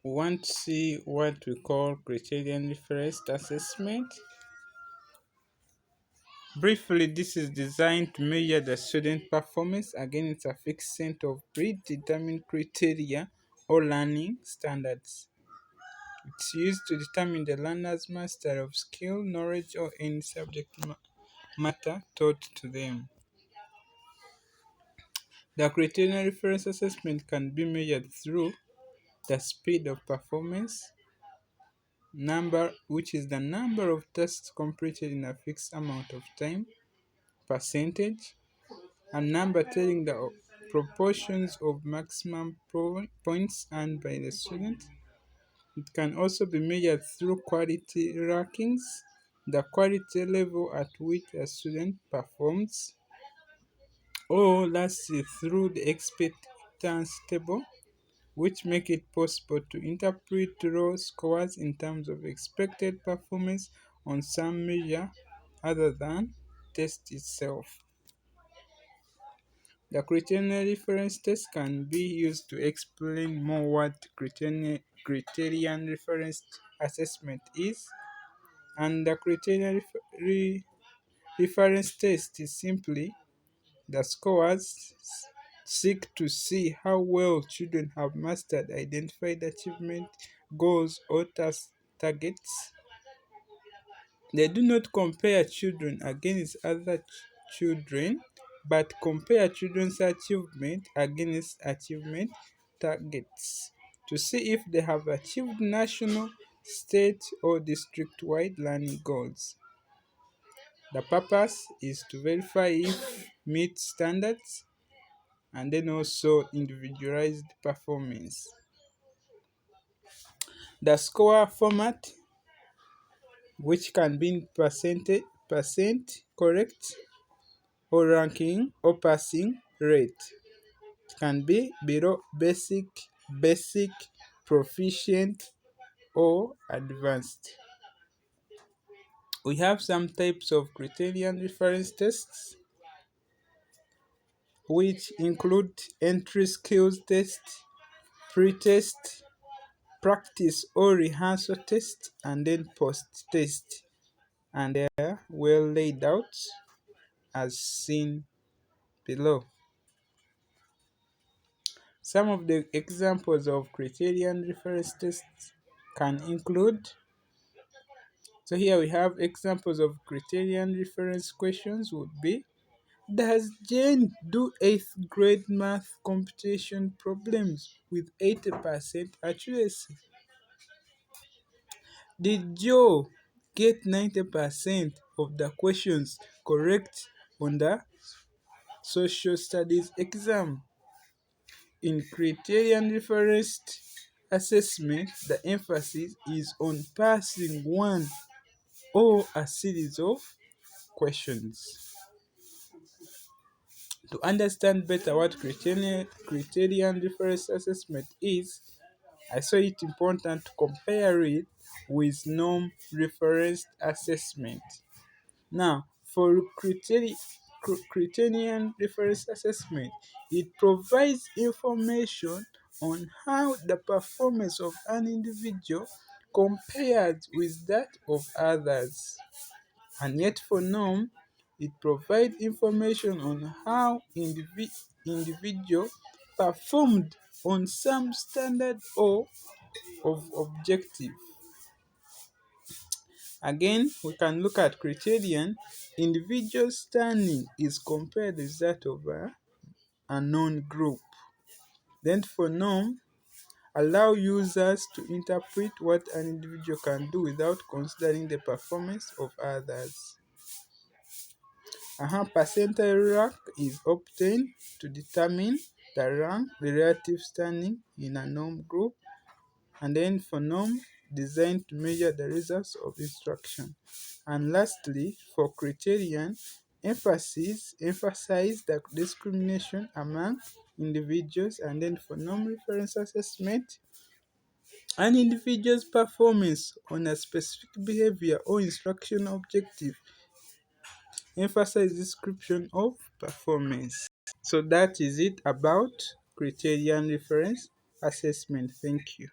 we want to see what we call Criterion-Referenced Assessment. Briefly, this is designed to measure the student performance against a fixed set of predetermined criteria or learning standards. It's used to determine the learner's mastery of skill, knowledge, or any subject matter taught to them. The Criterion Reference Assessment can be measured through the speed of performance, number, which is the number of tasks completed in a fixed amount of time, percentage, and number telling the proportions of maximum points earned by the student. It can also be measured through quality rankings, the quality level at which a student performs, or lastly through the expectance table, which make it possible to interpret raw scores in terms of expected performance on some measure other than test itself. The Criterion reference test can be used to explain more what Criterion referenced assessment is, and the Criterion reference test is simply the scores seek to see how well children have mastered identified achievement goals or targets. They do not compare children against other children, but compare children's achievement against achievement targets to see if they have achieved national, state, or district-wide learning goals. The purpose is to verify if meet standards and then also individualized performance. The score format, which can be in percent correct, or ranking or passing rate. It can be below basic, proficient, or advanced. We have some types of Criterion reference tests, which include entry skills test, pre-test, practice or rehearsal test, and then post-test. And they are well laid out as seen below. Some of the examples of Criterion reference tests can include, so here we have examples of Criterion reference questions would be, does Jane do 8th grade math computation problems with 80% accuracy? Did Joe get 90% of the questions correct on the social studies exam? In Criterion referenced assessment, the emphasis is on passing one or a series of questions. To understand better what Criterion reference assessment is, I saw it important to compare it with norm referenced assessment. Now, for Criterion reference assessment, it provides information on how the performance of an individual compares with that of others. And yet for norm, it provides information on how individual performed on some standard or of objective. Again, we can look at Criterion. Individual standing is compared with that of a known group. Then for norm, allow users to interpret what an individual can do without considering the performance of others. Percentile rank is obtained to determine the relative standing in a norm group. And then for norm, designed to measure the results of instruction. And lastly, for Criterion, emphasize the discrimination among individuals. And then for norm reference assessment, an individual's performance on a specific behavior or instruction objective. Emphasize description of performance. So that is it about Criterion reference assessment. Thank you.